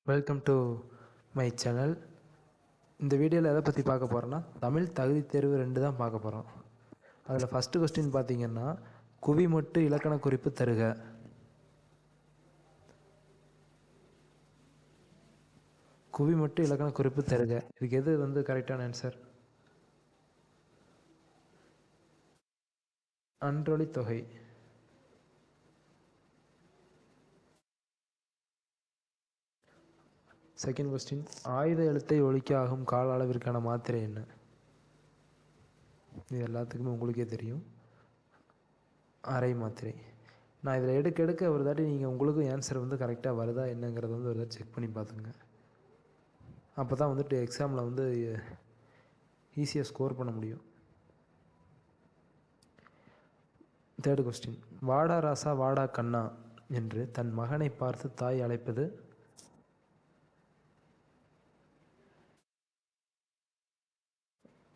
Welcome to my channel. இந்த வீடியோவில் எதை பற்றி பார்க்க போகிறோன்னா, தமிழ் தகுதி தேர்வு 2 தான் பார்க்க போகிறோம். அதில் ஃபஸ்ட்டு கொஸ்டின் பார்த்தீங்கன்னா, குவிமொட்டு இலக்கண குறிப்பு தருக. குவிமொட்டு இலக்கண குறிப்பு தருக. இதுக்கு எது கரெக்டான ஆன்சர்? அன்றொலி தொகை. செகண்ட் கொஸ்டின், ஆயுத எழுத்தை ஒலிக்க ஆகும் கால அளவிற்கான மாத்திரை என்ன? இது எல்லாத்துக்குமே உங்களுக்கே தெரியும், அரை மாத்திரை. நான் இதில் எடுக்க ஒரு தாட்டி நீங்கள் உங்களுக்கும் ஆன்சர் கரெக்டாக வருதா என்னங்கிறத ஒரு தாட்டி செக் பண்ணி பார்த்துங்க. அப்போ தான் எக்ஸாமில் ஈஸியாக ஸ்கோர் பண்ண முடியும். தேர்டு கொஸ்டின், வாடா ராசா வாடா கண்ணா என்று தன் மகனை பார்த்து தாய் அழைப்பது?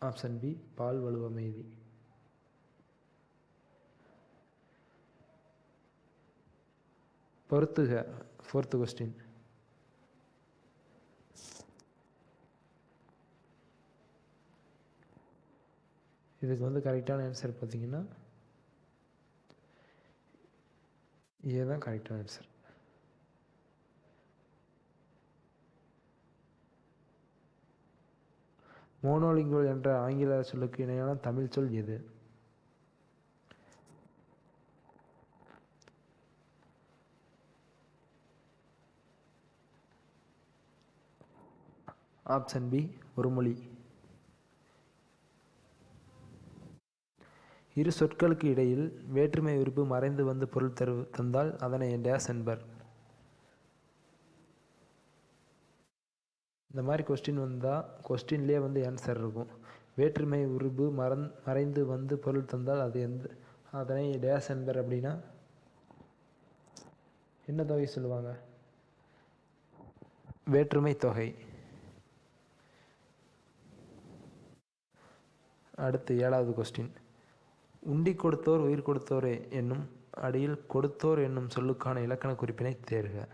ஆப்ஷன் பி, பால் வலுவமைதி. பொறுத்துக. ஃபோர்த்து கொஸ்டின், இதுக்கு கரெக்டான ஆன்சர் பார்த்தீங்கன்னா ஏ தான் கரெக்டான ஆன்சர். மோனோலிங்குவல் என்ற ஆங்கில சொல்லுக்கு இணையான தமிழ் சொல் எது? ஆப்ஷன் பி, ஒரு மொழி. இரு சொற்களுக்கு இடையில் வேற்றுமை உறுப்பு மறைந்து வந்து பொருள் தந்தால் அதனை டேஸ் என்பர். இந்த மாதிரி கொஸ்டின் வந்தால் கொஸ்டின்லேயே ஆன்சர் இருக்கும். வேற்றுமை உருபு மறைந்து வந்து பொருள் தந்தால் அதனை டேஸ் என்பர். அப்படின்னா என்ன தொகை சொல்லுவாங்க? வேற்றுமை தொகை. அடுத்து ஏழாவது கொஸ்டின், உண்டி கொடுத்தோர் உயிர் கொடுத்தோரே என்னும் அடியில் கொடுத்தோர் என்னும் சொல்லுக்கான இலக்கண குறிப்பினை தேர்க.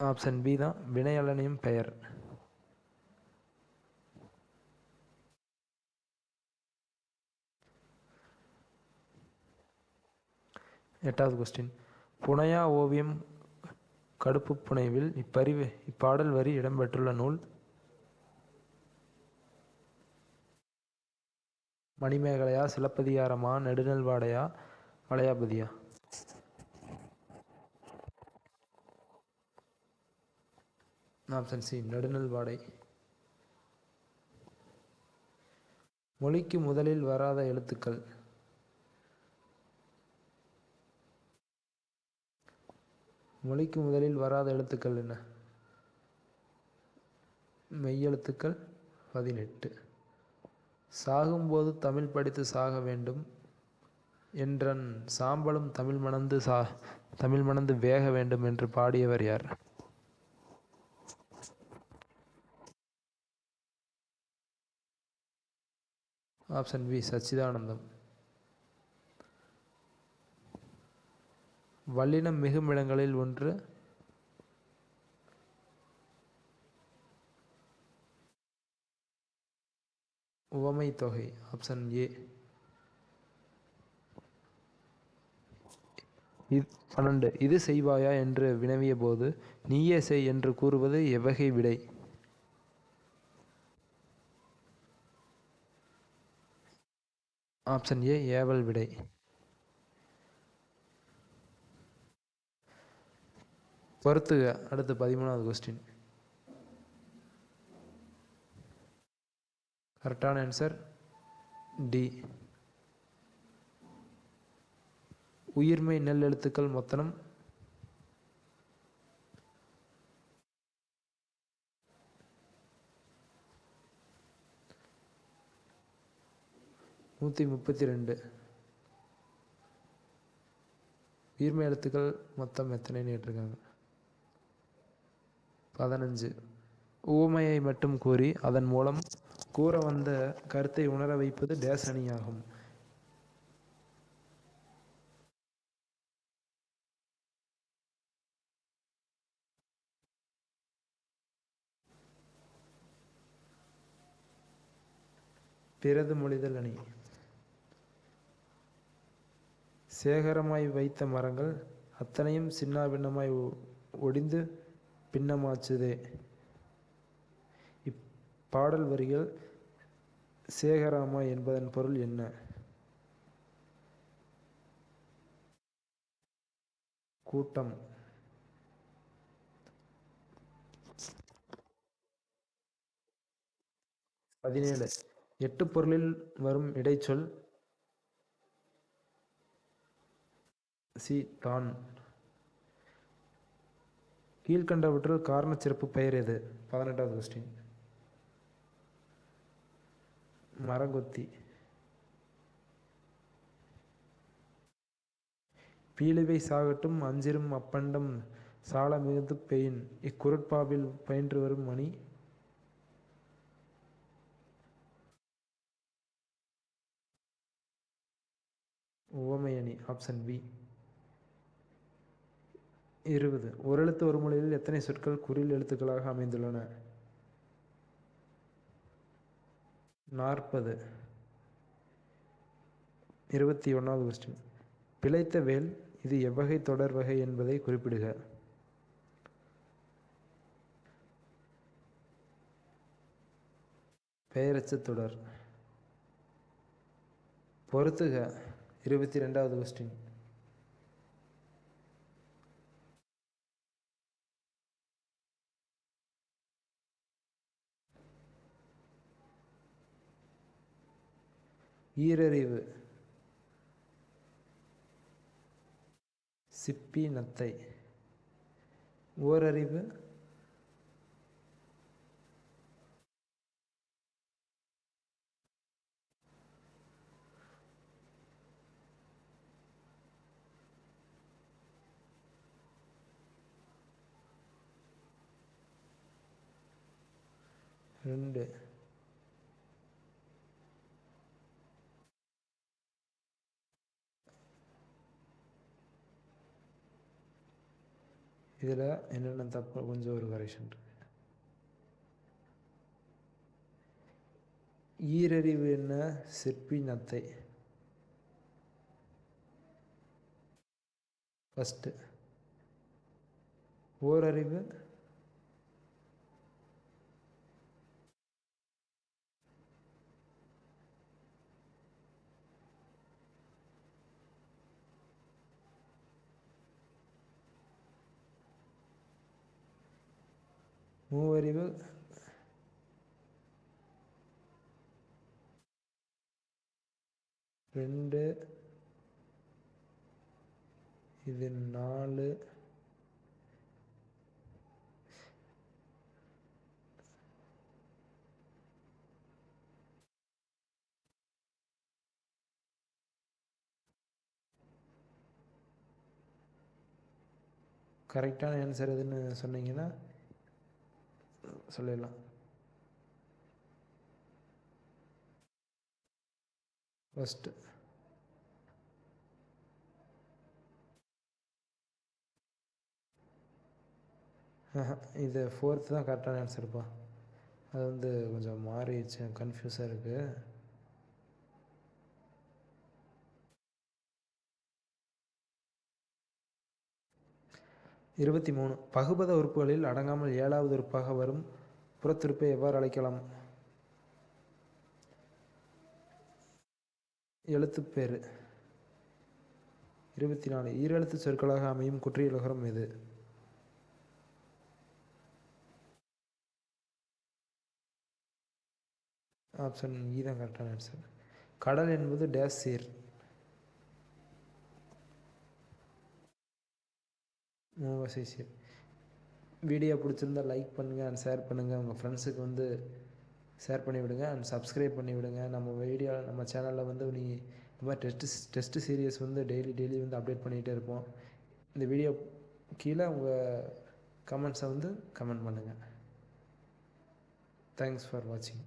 ஆப்ஷன் பி தான் வினையலனையும் பெயர். எட்டாவது கொஸ்டின், புனையா ஓவியம் கடுப்பு புனைவில் இப்பாடல் வரி இடம்பெற்றுள்ள நூல்? மணிமேகலையா, சிலப்பதிகாரமா, நெடுநல்வாடையா, வளையாபதியா? Option C, Nedunalvadai. மொழிக்கு முதலில் வராத எழுத்துக்கள்? மொழிக்கு முதலில் வராத எழுத்துக்கள் என்ன? மெய்யெழுத்துக்கள் 18. சாகும்போது தமிழ் படித்து சாக வேண்டும் என்றன் சாம்பலும் தமிழ் மணந்து வேக வேண்டும் என்று பாடியவர் யார்? ஆப்ஷன் பி, சச்சிதானந்தம். வல்லினம் மிகும் இடங்களில் ஒன்று? உவமை தொகை. Option A. 12. இது செய்வாயா என்று வினவிய போது நீயே செய் என்று கூறுவது எவ்வகை விடை? ஆப்ஷன் ஏ, ஏவல் விடை. பொறுத்துக. அடுத்து 13வது கொஸ்டின். கரெக்டான ஆன்சர் டி. உயிர்மை நெல் எழுத்துக்கள் மொத்தம் 132. உயிர்மை எழுத்துக்கள் மொத்தம் எத்தனைன்னு கேட்டிருக்காங்க? 15. உவமையை மட்டும் கூறி அதன் மூலம் கூற வந்த கருத்தை உணர வைப்பது டேஸ் அணியாகும். பிறது மொழிதல் அணி. சேகரமாய் வைத்த மரங்கள் அத்தனையும் சின்னாபின்னமாய் ஒடிந்து பின்னமாச்சுதே. இப்பாடல் வரிகள் சேகராமாய் என்பதன் பொருள் என்ன? கூட்டம். 17. எட்டு பொருளில் வரும் இடைச்சொல் தான். கீழ்கண்டவற்றுள் காரணச் சிறப்பு பெயர் எது? 18வது கொஸ்டின். மரங்கொத்தி. பீலிவை சாகட்டும் அஞ்சிரும் அப்பண்டம் சால மிகுந்து பெயின். இக்குறட்பாவில் பயின்று வரும் மணி உவமையணி. Option B. 20. ஓரெழுத்து ஒரு மொழியில் எத்தனை சொற்கள் குறில் எழுத்துக்களாக அமைந்துள்ளன? 40. 21வது கொஸ்டின். பிழைத்த வேல் இது எவ்வகை தொடர் வகை என்பதை குறிப்பிடுக. பெயரச்ச தொடர். பொறுத்துக. 22வது கொஸ்டின். ஈரறிவு. சிப்பி நத்தை. ஓரறிவு. ரெண்டு. இதில் என்னென்ன தப்பு கொஞ்சம் ஒரு கரெக்ஷன் இருக்கு. ஈரறிவு என்ன? சிற்பி நத்தை. ஃபஸ்ட்டு. ஓரறிவு. மூவறிவு. ரெண்டு. இது 4. கரெக்டான ஆன்சர் எதுன்னு சொன்னீங்கன்னா சொல்லிடலாம். ஃபஸ்ட்டு. இது 4th தான் கரெக்டான ஆன்சருப்பா. அது வந்து கொஞ்சம் மாறிடுச்சு, கன்ஃபியூஸாக இருக்குது. இருபத்தி 3. பகுபத உறுப்புகளில் அடங்காமல் 7வது உறுப்பாக வரும் புறத்துறுப்பை எவ்வாறு அழைக்கலாம்? எழுத்துப்பேறு. 24. ஈரெழுத்து சொற்களாக அமையும் குற்றியலுகரம் எது? ஆப்ஷன் இ தான் கரெக்டான ஆன்சர். கடல் என்பது டேஸ் சீர். மூவசை சீர். வீடியோ பிடிச்சிருந்தா லைக் பண்ணுங்கள் அண்ட் ஷேர் பண்ணுங்கள். உங்கள் ஃப்ரெண்ட்ஸுக்கு வந்து ஷேர் பண்ணி விடுங்க அண்ட் சப்ஸ்கிரைப் பண்ணி விடுங்க. நம்ம சேனலில் வந்து நீங்கள் இந்த மாதிரி டெஸ்ட்டு சீரியஸ் வந்து டெய்லி வந்து அப்டேட் பண்ணிகிட்டே இருப்போம். இந்த வீடியோ கீழே உங்கள் கமெண்ட்ஸை வந்து கமெண்ட் பண்ணுங்கள். தேங்க்ஸ் ஃபார் வாட்சிங்.